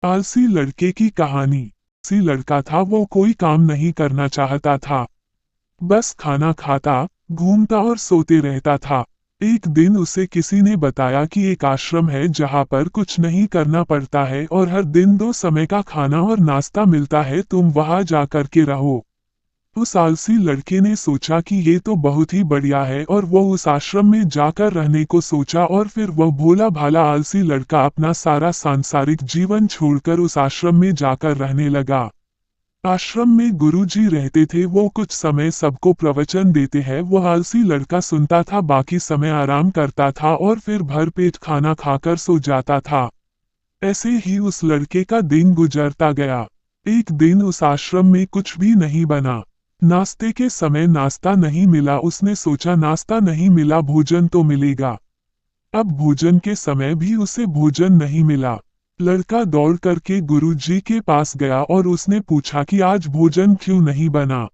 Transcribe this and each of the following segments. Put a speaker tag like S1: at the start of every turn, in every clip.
S1: आलसी लड़के की कहानी। आलसी लड़का था, वो कोई काम नहीं करना चाहता था। बस खाना खाता, घूमता और सोते रहता था। एक दिन उसे किसी ने बताया कि एक आश्रम है जहाँ पर कुछ नहीं करना पड़ता है और हर दिन 2 समय का खाना और नाश्ता मिलता है, तुम वहाँ जा कर के रहो। उस आलसी लड़के ने सोचा कि ये तो बहुत ही बढ़िया है और वो उस आश्रम में जाकर रहने को सोचा और फिर वह भोला भाला आलसी लड़का अपना सारा सांसारिक जीवन छोड़कर उस आश्रम में जाकर रहने लगा। आश्रम में गुरुजी रहते थे, वो कुछ समय सबको प्रवचन देते हैं, वो आलसी लड़का सुनता था, बाकी समय आराम करता था और फिर भरपेट खाना खाकर सो जाता था। ऐसे ही उस लड़के का दिन गुजरता गया। एक दिन उस आश्रम में कुछ भी नहीं बना। नाश्ते के समय नाश्ता नहीं मिला। उसने सोचा नाश्ता नहीं मिला, भोजन तो मिलेगा। अब भोजन के समय भी उसे भोजन नहीं मिला। लड़का दौड़ करके गुरुजी के पास गया और उसने पूछा कि आज भोजन क्यों नहीं बना।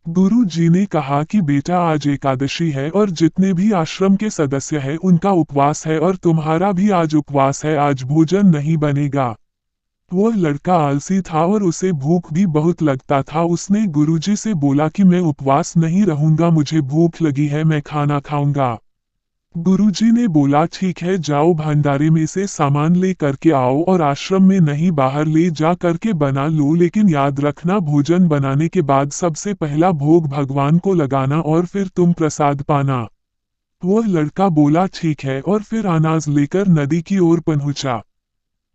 S1: गुरुजी ने कहा कि बेटा, आज एकादशी है और जितने भी आश्रम के सदस्य हैं उनका उपवास है और तुम्हारा भी आज उपवास है, आज भोजन नहीं बनेगा। वह लड़का आलसी था और उसे भूख भी बहुत लगता था। उसने गुरुजी से बोला कि मैं उपवास नहीं रहूंगा, मुझे भूख लगी है, मैं खाना खाऊंगा। गुरुजी ने बोला ठीक है, जाओ भंडारे में से सामान ले करके आओ और आश्रम में नहीं बाहर ले जा करके बना लो, लेकिन याद रखना भोजन बनाने के बाद सबसे पहला भोग भगवान को लगाना और फिर तुम प्रसाद पाना। वह लड़का बोला ठीक है और फिर अनाज लेकर नदी की ओर पहुंचा।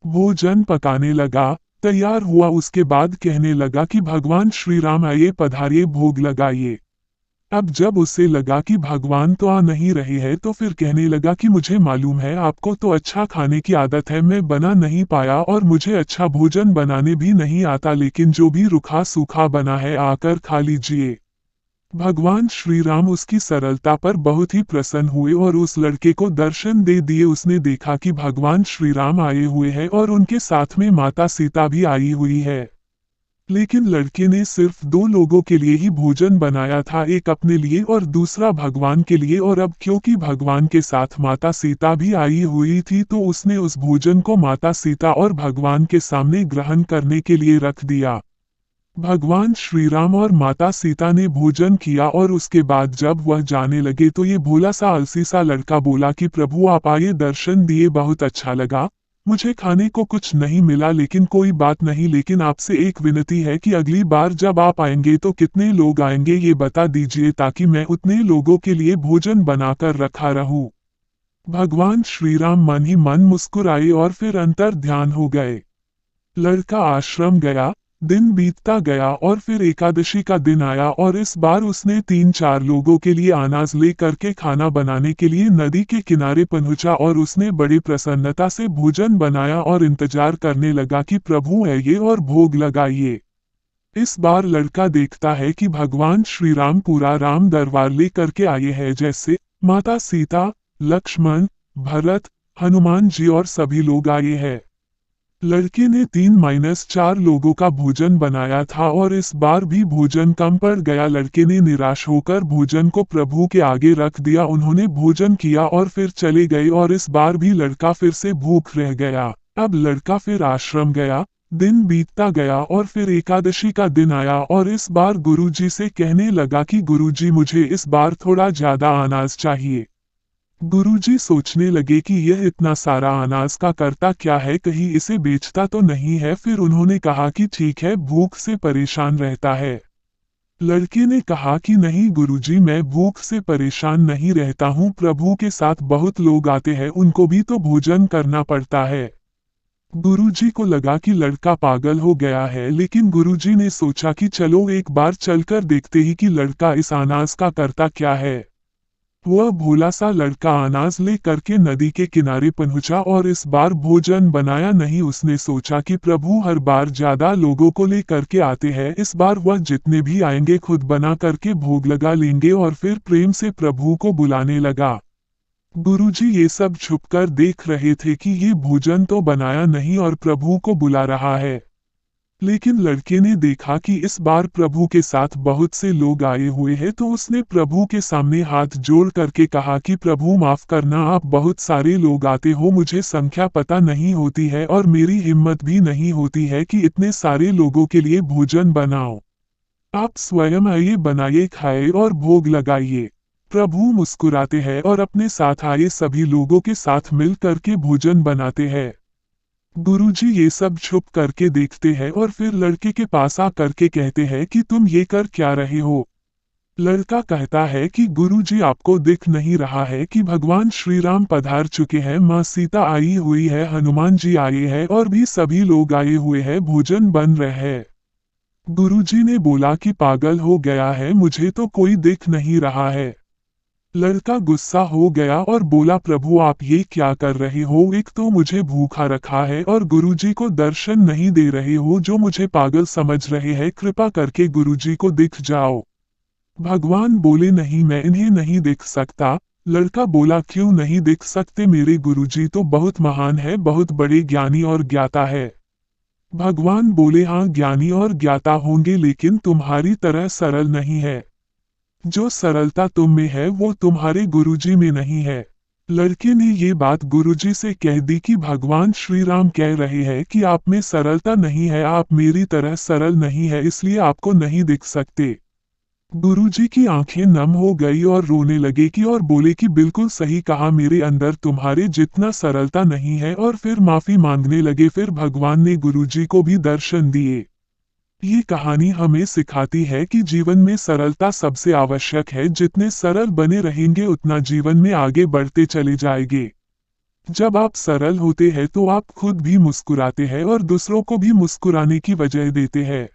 S1: भोजन पकाने लगा, तैयार हुआ, उसके बाद कहने लगा कि भगवान श्री राम आइए, पधारिए, भोग लगाइए। अब जब उसे लगा कि भगवान तो आ नहीं रहे हैं तो फिर कहने लगा कि मुझे मालूम है आपको तो अच्छा खाने की आदत है, मैं बना नहीं पाया और मुझे अच्छा भोजन बनाने भी नहीं आता, लेकिन जो भी रूखा सूखा बना है आकर खा लीजिए। भगवान श्री राम उसकी सरलता पर बहुत ही प्रसन्न हुए और उस लड़के को दर्शन दे दिए। उसने देखा कि भगवान श्री राम आए हुए हैं और उनके साथ में माता सीता भी आई हुई है। लेकिन लड़के ने सिर्फ 2 लोगों के लिए ही भोजन बनाया था, एक अपने लिए और दूसरा भगवान के लिए, और अब क्योंकि भगवान के साथ माता सीता भी आई हुई थी तो उसने उस भोजन को माता सीता और भगवान के सामने ग्रहण करने के लिए रख दिया। भगवान श्री राम और माता सीता ने भोजन किया और उसके बाद जब वह जाने लगे तो ये भोला सा आलसी सा लड़का बोला कि प्रभु आप आए, दर्शन दिए, बहुत अच्छा लगा, मुझे खाने को कुछ नहीं मिला, लेकिन कोई बात नहीं, लेकिन आपसे एक विनती है कि अगली बार जब आप आएंगे तो कितने लोग आएंगे ये बता दीजिए ताकि मैं उतने लोगों के लिए भोजन बनाकर रखा रहूं। भगवान श्री राम मन ही मन मुस्कुराए और फिर अंतर ध्यान हो गए। लड़का आश्रम गया, दिन बीतता गया और फिर एकादशी का दिन आया और इस बार उसने 3-4 लोगों के लिए अनाज ले करके खाना बनाने के लिए नदी के किनारे पहुंचा और उसने बड़ी प्रसन्नता से भोजन बनाया और इंतजार करने लगा कि प्रभु आइए और भोग लगाइए। इस बार लड़का देखता है कि भगवान श्री राम पूरा राम दरबार ले करके आए हैं, जैसे माता सीता, लक्ष्मण, भरत, हनुमान जी और सभी लोग आए हैं। लड़के ने 3-4 लोगों का भोजन बनाया था और इस बार भी भोजन कम पड़ गया। लड़के ने निराश होकर भोजन को प्रभु के आगे रख दिया। उन्होंने भोजन किया और फिर चले गए और इस बार भी लड़का फिर से भूख रह गया। अब लड़का फिर आश्रम गया, दिन बीतता गया और फिर एकादशी का दिन आया और इस बार गुरुजी से कहने लगा कि गुरुजी मुझे इस बार थोड़ा ज्यादा अनाज चाहिए। गुरुजी सोचने लगे कि यह इतना सारा अनाज का करता क्या है, कहीं इसे बेचता तो नहीं है। फिर उन्होंने कहा कि ठीक है, भूख से परेशान रहता है। लड़के ने कहा कि नहीं गुरुजी, मैं भूख से परेशान नहीं रहता हूँ, प्रभु के साथ बहुत लोग आते हैं, उनको भी तो भोजन करना पड़ता है। गुरुजी को लगा कि लड़का पागल हो गया है, लेकिन गुरुजी ने सोचा कि चलो एक बार चलकर देखते ही कि लड़का इस अनाज का करता क्या है। वह भोला सा लड़का अनाज ले करके नदी के किनारे पहुंचा और इस बार भोजन बनाया नहीं। उसने सोचा कि प्रभु हर बार ज्यादा लोगों को ले करके आते हैं, इस बार वह जितने भी आएंगे खुद बना करके भोग लगा लेंगे और फिर प्रेम से प्रभु को बुलाने लगा। गुरुजी ये सब छुपकर देख रहे थे कि ये भोजन तो बनाया नहीं और प्रभु को बुला रहा है। लेकिन लड़के ने देखा कि इस बार प्रभु के साथ बहुत से लोग आए हुए हैं, तो उसने प्रभु के सामने हाथ जोड़ करके कहा कि प्रभु माफ करना, आप बहुत सारे लोग आते हो, मुझे संख्या पता नहीं होती है और मेरी हिम्मत भी नहीं होती है कि इतने सारे लोगों के लिए भोजन बनाओ। आप स्वयं आइए, बनाइए, खाए और भोग लगाइए। प्रभु मुस्कुराते हैं और अपने साथ आए सभी लोगों के साथ मिल करके भोजन बनाते हैं। गुरुजी ये सब छुप करके देखते हैं और फिर लड़के के पास आ करके कहते हैं कि तुम ये कर क्या रहे हो। लड़का कहता है कि गुरुजी, आपको दिख नहीं रहा है कि भगवान श्री राम पधार चुके हैं, माँ सीता आई हुई है, हनुमान जी आए हैं और भी सभी लोग आए हुए हैं, भोजन बन रहे हैं। गुरुजी ने बोला कि पागल हो गया है, मुझे तो कोई दिख नहीं रहा है। लड़का गुस्सा हो गया और बोला, प्रभु आप ये क्या कर रहे हो, एक तो मुझे भूखा रखा है और गुरुजी को दर्शन नहीं दे रहे हो, जो मुझे पागल समझ रहे हैं, कृपा करके गुरुजी को दिख जाओ। भगवान बोले, नहीं, मैं इन्हें नहीं देख सकता। लड़का बोला, क्यों नहीं दिख सकते, मेरे गुरुजी तो बहुत महान है, बहुत बड़े ज्ञानी और ज्ञाता है। भगवान बोले, हाँ ज्ञानी और ज्ञाता होंगे, लेकिन तुम्हारी तरह सरल नहीं है। जो सरलता तुम में है वो तुम्हारे गुरुजी में नहीं है। लड़के ने ये बात गुरुजी से कह दी कि भगवान श्री राम कह रहे हैं कि आप में सरलता नहीं है, आप मेरी तरह सरल नहीं है, इसलिए आपको नहीं दिख सकते। गुरुजी की आंखें नम हो गई और रोने लगे कि और बोले कि बिल्कुल सही कहा, मेरे अंदर तुम्हारे जितना सरलता नहीं है, और फिर माफी मांगने लगे। फिर भगवान ने गुरुजी को भी दर्शन दिए। ये कहानी हमें सिखाती है कि जीवन में सरलता सबसे आवश्यक है, जितने सरल बने रहेंगे उतना जीवन में आगे बढ़ते चले जाएंगे। जब आप सरल होते हैं तो आप खुद भी मुस्कुराते हैं और दूसरों को भी मुस्कुराने की वजह देते हैं।